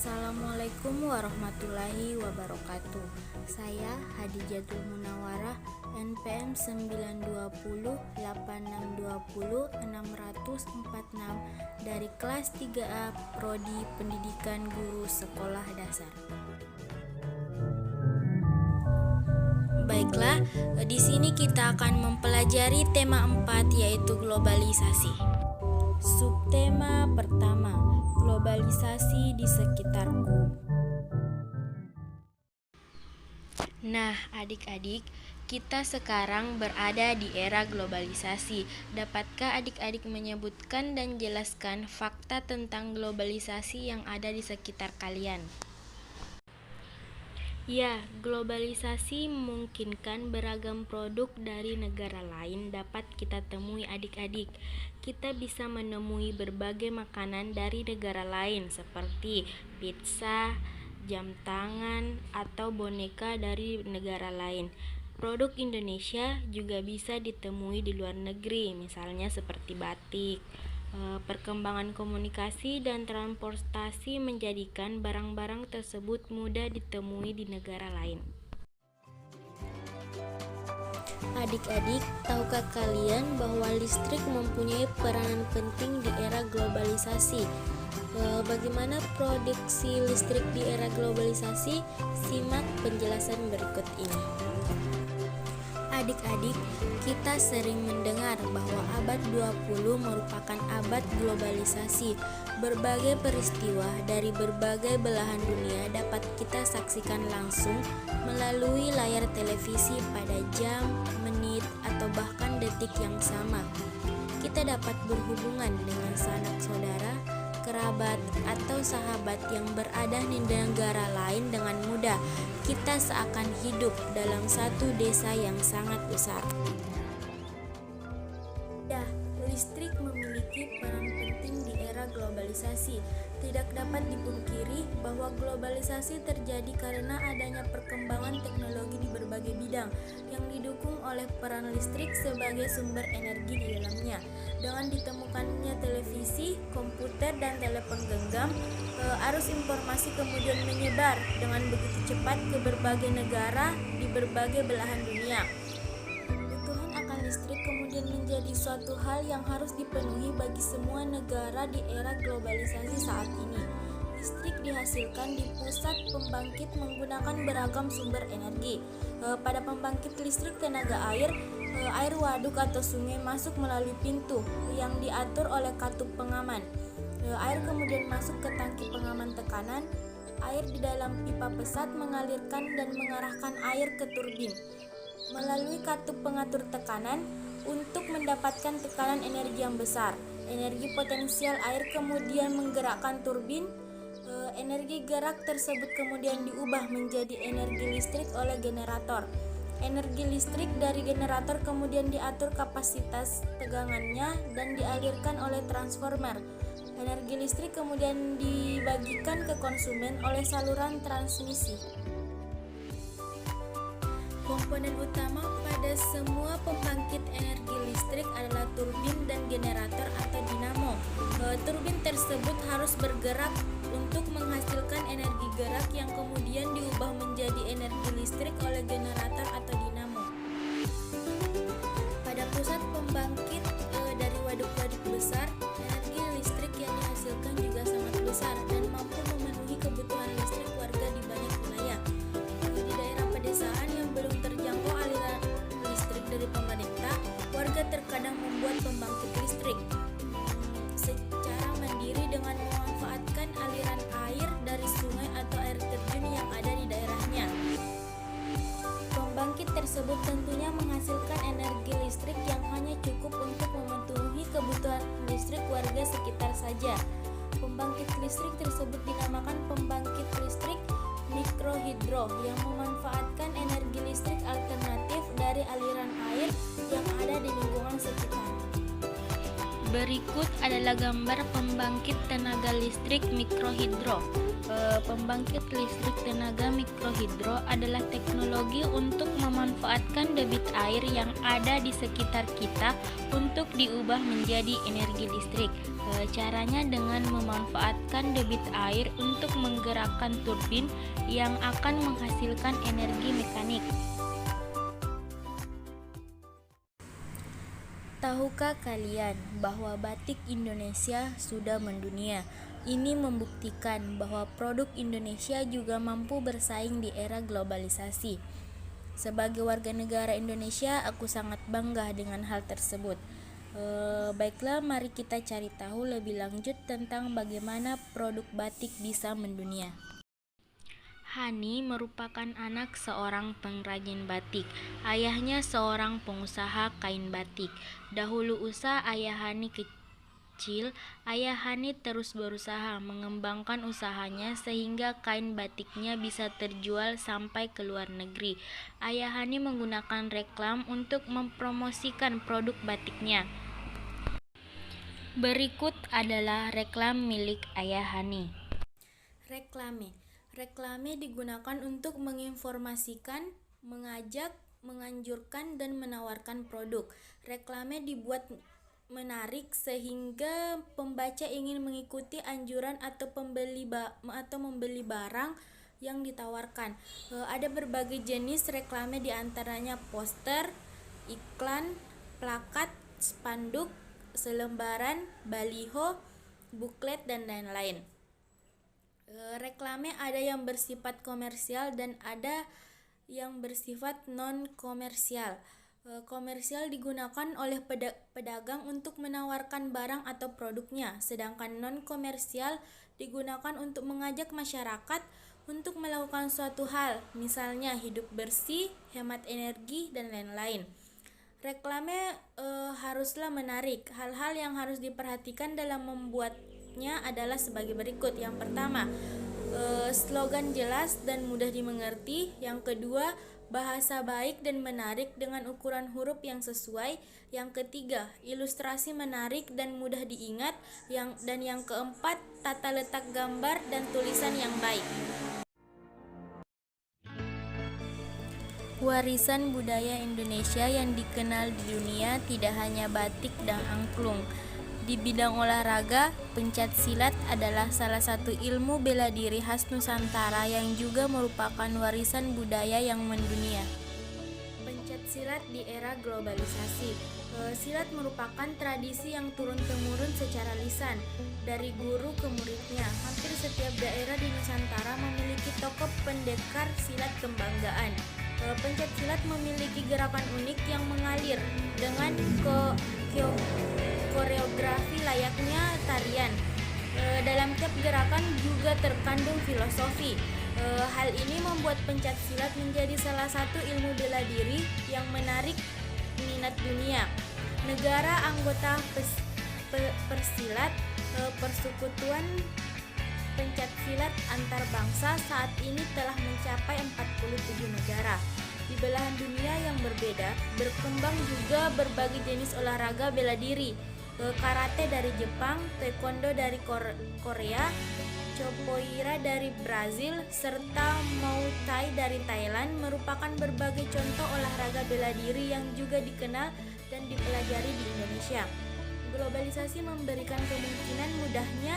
Assalamualaikum warahmatullahi wabarakatuh. Saya Hadijatul Munawarah, NPM 9208620 dari kelas 3A Prodi Pendidikan Guru Sekolah Dasar. Baiklah, di sini kita akan mempelajari tema 4 yaitu globalisasi. Subtema pertama, globalisasi di sekitarku. Nah, adik-adik, kita sekarang berada di era globalisasi. Dapatkah adik-adik menyebutkan dan jelaskan fakta tentang globalisasi yang ada di sekitar kalian? Ya, globalisasi memungkinkan beragam produk dari negara lain dapat kita temui adik-adik. Kita bisa menemui berbagai makanan dari negara lain seperti pizza, jam tangan, atau boneka dari negara lain. Produk Indonesia juga bisa ditemui di luar negeri, misalnya seperti batik. Perkembangan komunikasi dan transportasi menjadikan barang-barang tersebut mudah ditemui di negara lain. Adik-adik, tahukah kalian bahwa listrik mempunyai peranan penting di era globalisasi? Bagaimana produksi listrik di era globalisasi? Simak penjelasan berikut ini. Adik-adik, kita sering mendengar bahwa abad 20 merupakan abad globalisasi. Berbagai peristiwa dari berbagai belahan dunia dapat kita saksikan langsung melalui layar televisi pada jam, menit, atau bahkan detik yang sama. Kita dapat berhubungan dengan sanak saudara, kerabat, atau sahabat yang berada di negara lain dengan mudah. Kita seakan hidup dalam satu desa yang sangat besar. Ya, listrik memiliki peran penting di era globalisasi. Tidak dapat dipungkiri bahwa globalisasi terjadi karena adanya perkembangan teknologi di berbagai bidang yang didukung oleh peran listrik sebagai sumber energi di dalamnya. Dengan ditemukannya televisi, komputer, dan telepon genggam, arus informasi kemudian menyebar dengan begitu cepat ke berbagai negara di berbagai belahan dunia. Kebutuhan akan listrik kemudian menjadi suatu hal yang harus dipenuhi bagi semua negara di era globalisasi saat ini. Listrik dihasilkan di pusat pembangkit menggunakan beragam sumber energi. Pada pembangkit listrik tenaga air waduk atau sungai masuk melalui pintu yang diatur oleh katup pengaman. Air kemudian masuk ke tangki pengaman tekanan. Air di dalam pipa pesat mengalirkan dan mengarahkan air ke turbin melalui katup pengatur tekanan untuk mendapatkan tekanan energi yang besar. Energi potensial air kemudian menggerakkan turbin. Energi gerak tersebut kemudian diubah menjadi energi listrik oleh generator. Energi listrik dari generator kemudian diatur kapasitas tegangannya dan dialirkan oleh transformer. Energi listrik kemudian dibagikan ke konsumen oleh saluran transmisi. Komponen utama pada semua pembangkit energi listrik adalah turbin dan generator atau dinamo. Turbin tersebut harus bergerak untuk menghasilkan energi gerak yang kemudian diubah menjadi energi listrik oleh generator atau dinamo. Pada pusat pembangkit dari waduk-waduk besar, energi listrik yang dihasilkan juga sangat besar dan mampu memenuhi kebutuhan listrik warga di banyak wilayah. Di daerah pedesaan yang belum terjangkau aliran listrik dari pemerintah, warga terkadang membuat pembangkit listrik secara mandiri dengan memanfaatkan aliran air dari sungai atau air terjun yang ada di daerahnya. Pembangkit tersebut tentunya menghasilkan energi listrik yang hanya cukup untuk memenuhi kebutuhan listrik warga sekitar saja. Pembangkit listrik tersebut dinamakan pembangkit listrik mikrohidro yang memanfaatkan energi listrik alternatif dari aliran air yang ada di lingkungan sekitar. Berikut adalah gambar pembangkit tenaga listrik mikrohidro. Pembangkit listrik tenaga mikrohidro adalah teknologi untuk memanfaatkan debit air yang ada di sekitar kita untuk diubah menjadi energi listrik. Caranya dengan memanfaatkan debit air untuk menggerakkan turbin yang akan menghasilkan energi mekanik. Tahukah kalian bahwa batik Indonesia sudah mendunia? Ini membuktikan bahwa produk Indonesia juga mampu bersaing di era globalisasi. Sebagai warga negara Indonesia, aku sangat bangga dengan hal tersebut. Baiklah, mari kita cari tahu lebih lanjut tentang bagaimana produk batik bisa mendunia. Hani merupakan anak seorang pengrajin batik. Ayahnya seorang pengusaha kain batik. Dahulu usaha ayah Hani kecil, ayah Hani terus berusaha mengembangkan usahanya sehingga kain batiknya bisa terjual sampai ke luar negeri. Ayah Hani menggunakan reklam untuk mempromosikan produk batiknya. Berikut adalah reklam milik ayah Hani. Reklame digunakan untuk menginformasikan, mengajak, menganjurkan, dan menawarkan produk. Reklame dibuat menarik sehingga pembaca ingin mengikuti anjuran atau membeli barang yang ditawarkan. Ada berbagai jenis reklame, diantaranya poster, iklan, plakat, spanduk, selembaran, baliho, buklet, dan lain-lain. Reklame ada yang bersifat komersial dan ada yang bersifat non-komersial. Komersial digunakan oleh pedagang untuk menawarkan barang atau produknya, sedangkan non-komersial digunakan untuk mengajak masyarakat untuk melakukan suatu hal, misalnya hidup bersih, hemat energi, dan lain-lain. Reklame haruslah menarik. Hal-hal yang harus diperhatikan dalam membuatnya adalah sebagai berikut. Yang pertama, slogan jelas dan mudah dimengerti. Yang kedua, bahasa baik dan menarik dengan ukuran huruf yang sesuai. Yang ketiga, ilustrasi menarik dan mudah diingat. Dan yang keempat, tata letak gambar dan tulisan yang baik. Warisan budaya Indonesia yang dikenal di dunia tidak hanya batik dan angklung. Di bidang olahraga, pencak silat adalah salah satu ilmu bela diri khas Nusantara yang juga merupakan warisan budaya yang mendunia. Pencak silat di era globalisasi. Silat merupakan tradisi yang turun-temurun secara lisan dari guru ke muridnya. Hampir setiap daerah di Nusantara memiliki tokoh pendekar silat kebanggaan. Pencak silat memiliki gerakan unik yang mengalir dengan koreografi layaknya tarian. Dalam tiap gerakan juga terkandung filosofi. Hal ini membuat pencak silat menjadi salah satu ilmu bela diri yang menarik minat dunia. Negara anggota Persilat, Persekutuan Pencak Silat Antar Bangsa, saat ini telah mencapai 47 negara. Di belahan dunia yang berbeda, berkembang juga berbagai jenis olahraga bela diri. Karate dari Jepang, taekwondo dari Korea, capoeira dari Brazil, serta Muay Thai dari Thailand merupakan berbagai contoh olahraga bela diri yang juga dikenal dan dipelajari di Indonesia. Globalisasi memberikan kemungkinan mudahnya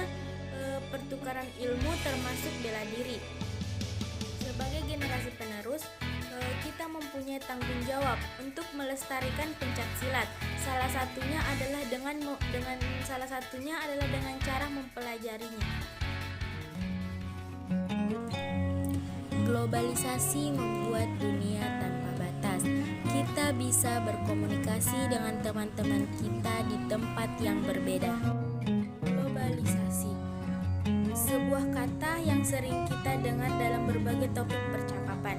pertukaran ilmu termasuk bela diri. Sebagai generasi penerus, kita mempunyai tanggung jawab untuk melestarikan pencak silat. Salah satunya adalah dengan cara mempelajarinya. Globalisasi membuat dunia tanpa batas. Kita bisa berkomunikasi dengan teman-teman kita di tempat yang berbeda. Globalisasi, sebuah kata yang sering kita dengar dalam berbagai topik percakapan.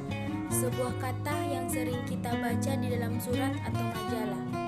Sebuah kata yang sering kita baca di dalam surat atau majalah.